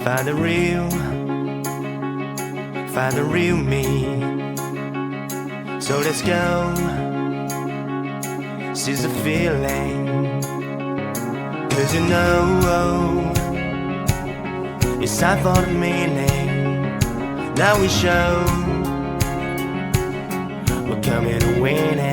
Find the real me. So let's go, seize the feeling. 'Cause you know it's time for the meaning. Now we show we're coming to win it.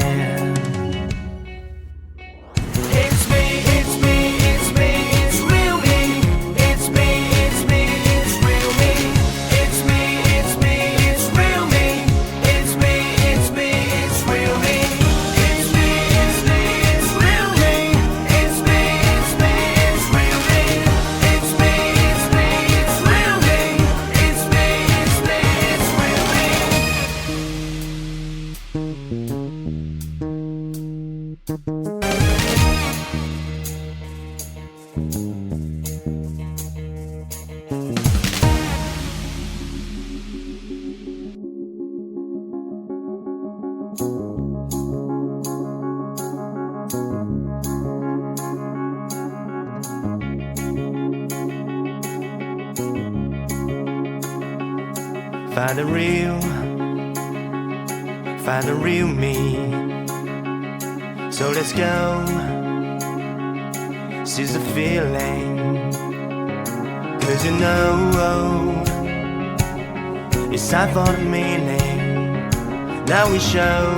Find the real me. So let's go, seize the feeling. 'Cause you know it's time for the meaning. Now we show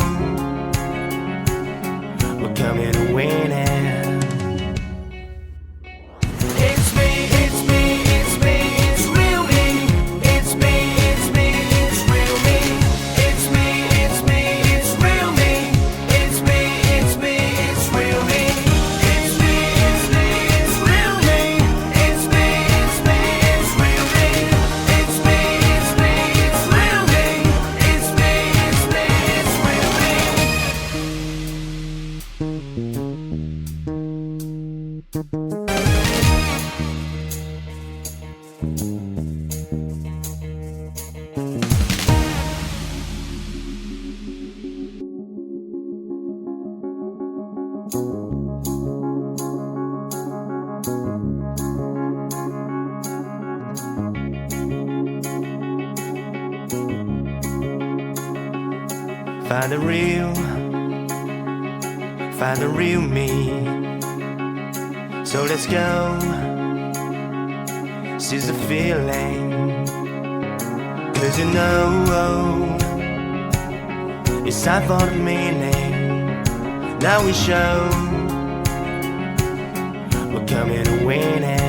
we're coming to win it. Find the real me. So let's go, seize the feeling. 'Cause you know it's time for the meaning. Now we show we're coming to win it.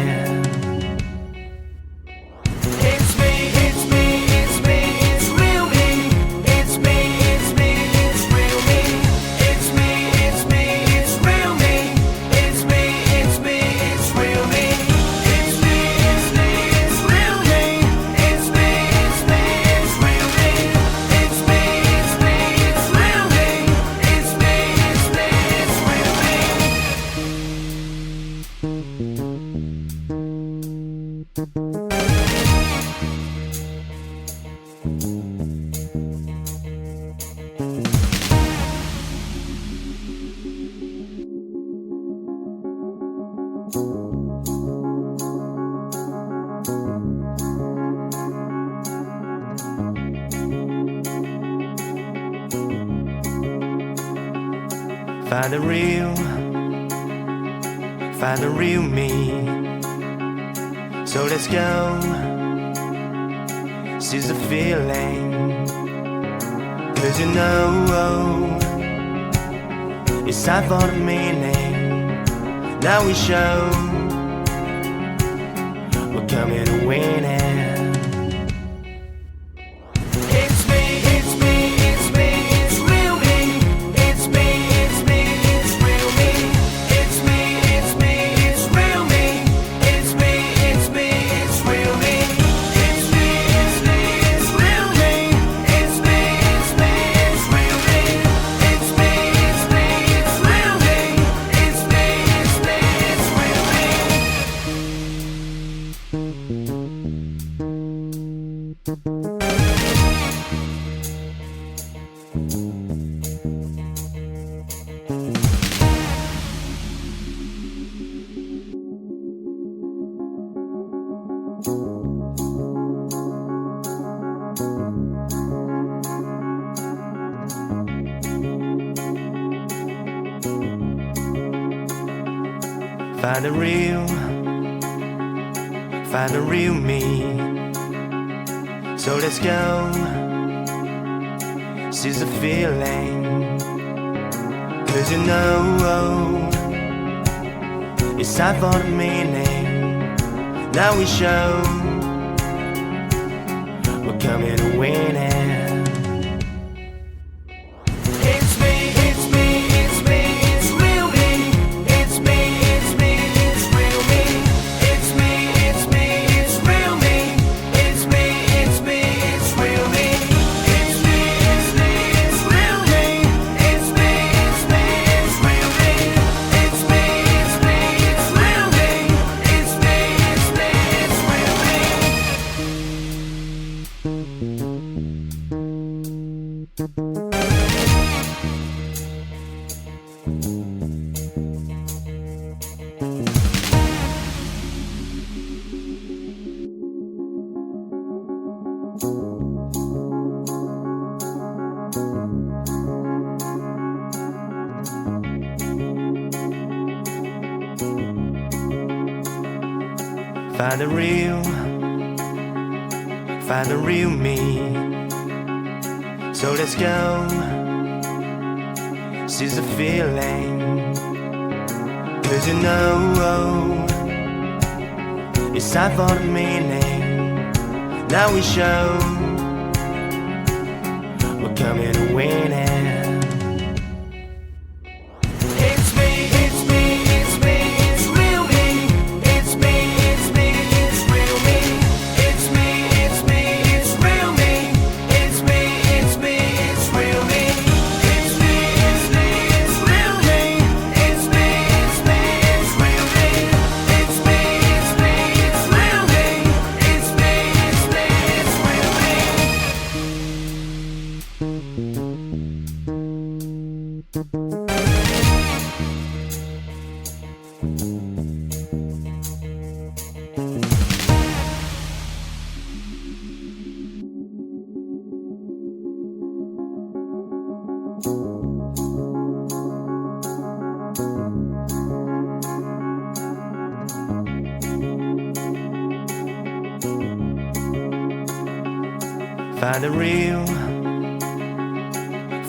Find the real me. So let's go, seize the feeling. 'Cause you know it's time for the meaning. Now we show we're coming to win it. It's me, Find the real me. So let's go, seize the feeling. 'Cause you know it's time for the meaning. Now we show we're coming to win it. Find the real me. So let's go, seize the feeling. 'Cause you know it's time for the meaning. Now we show we're coming to win it.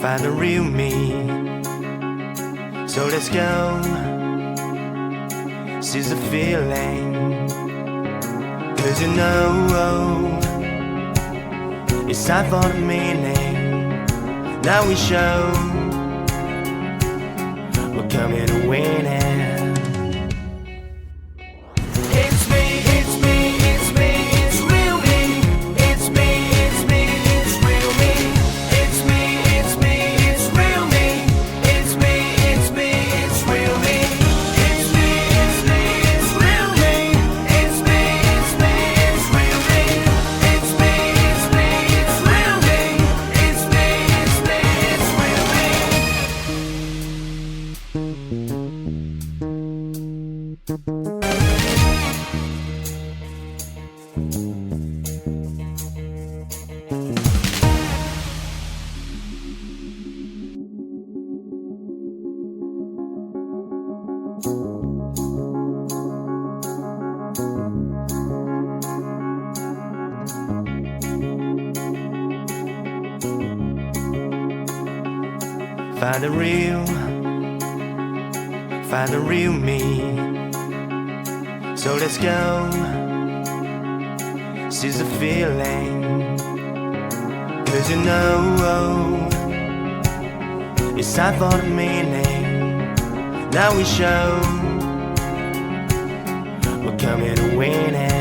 Find the real me. So let's go, seize the feeling. 'Cause you know it's time for the meaning. Now we show we're coming to win it. Find the real me. So let's go, seize the feeling. 'Cause you know it's time for the meaning. Now we show we're coming to win it.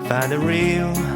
find the real